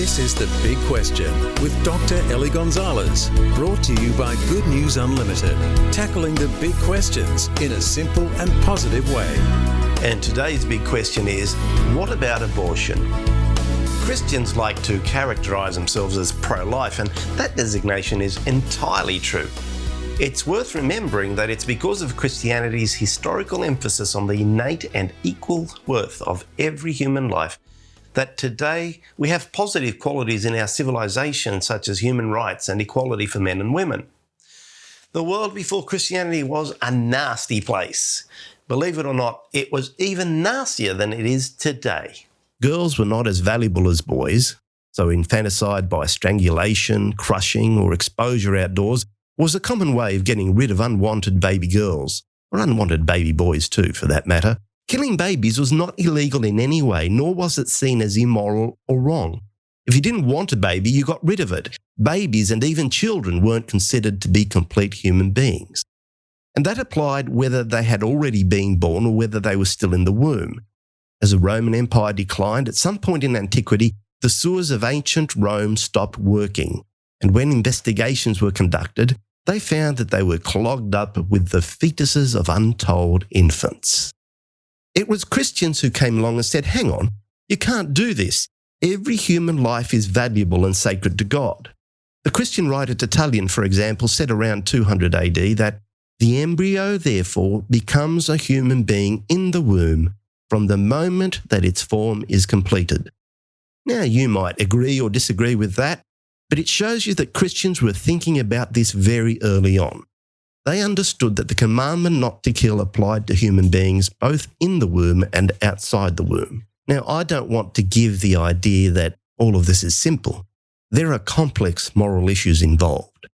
This is The Big Question with Dr. Ellie Gonzalez, brought to you by Good News Unlimited, tackling the big questions in a simple and positive way. And today's big question is, what about abortion? Christians like to characterize themselves as pro-life, and that designation is entirely true. It's worth remembering that it's because of Christianity's historical emphasis on the innate and equal worth of every human life that today we have positive qualities in our civilization, such as human rights and equality for men and women. The world before Christianity was a nasty place. Believe it or not, it was even nastier than it is today. Girls were not as valuable as boys, so infanticide by strangulation, crushing, or exposure outdoors was a common way of getting rid of unwanted baby girls, or unwanted baby boys too, for that matter. Killing babies was not illegal in any way, nor was it seen as immoral or wrong. If you didn't want a baby, you got rid of it. Babies and even children weren't considered to be complete human beings. And that applied whether they had already been born or whether they were still in the womb. As the Roman Empire declined, at some point in antiquity, the sewers of ancient Rome stopped working. And when investigations were conducted, they found that they were clogged up with the fetuses of untold infants. It was Christians who came along and said, hang on, you can't do this. Every human life is valuable and sacred to God. The Christian writer Tertullian, for example, said around 200 AD that the embryo, therefore, becomes a human being in the womb from the moment that its form is completed. Now, you might agree or disagree with that, but it shows you that Christians were thinking about this very early on. They understood that the commandment not to kill applied to human beings both in the womb and outside the womb. Now, I don't want to give the idea that all of this is simple. There are complex moral issues involved.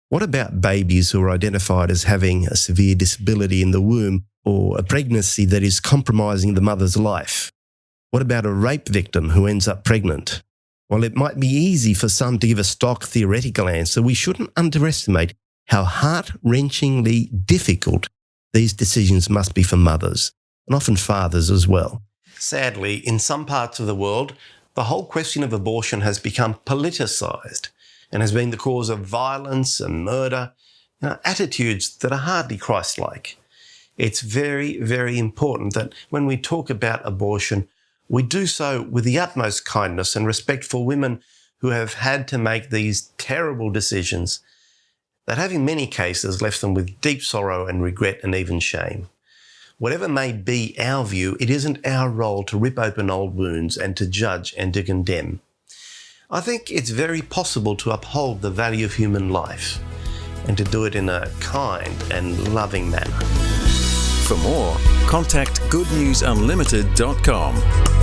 What about babies who are identified as having a severe disability in the womb or a pregnancy that is compromising the mother's life? What about a rape victim who ends up pregnant? While it might be easy for some to give a stock theoretical answer, we shouldn't underestimate how heart-wrenchingly difficult these decisions must be for mothers, and often fathers as well. Sadly, in some parts of the world, the whole question of abortion has become politicised and has been the cause of violence and murder, attitudes that are hardly Christ-like. It's very, very important that when we talk about abortion, we do so with the utmost kindness and respect for women who have had to make these terrible decisions that have in many cases left them with deep sorrow and regret and even shame. Whatever may be our view, it isn't our role to rip open old wounds and to judge and to condemn. I think it's very possible to uphold the value of human life and to do it in a kind and loving manner. For more, contact goodnewsunlimited.com.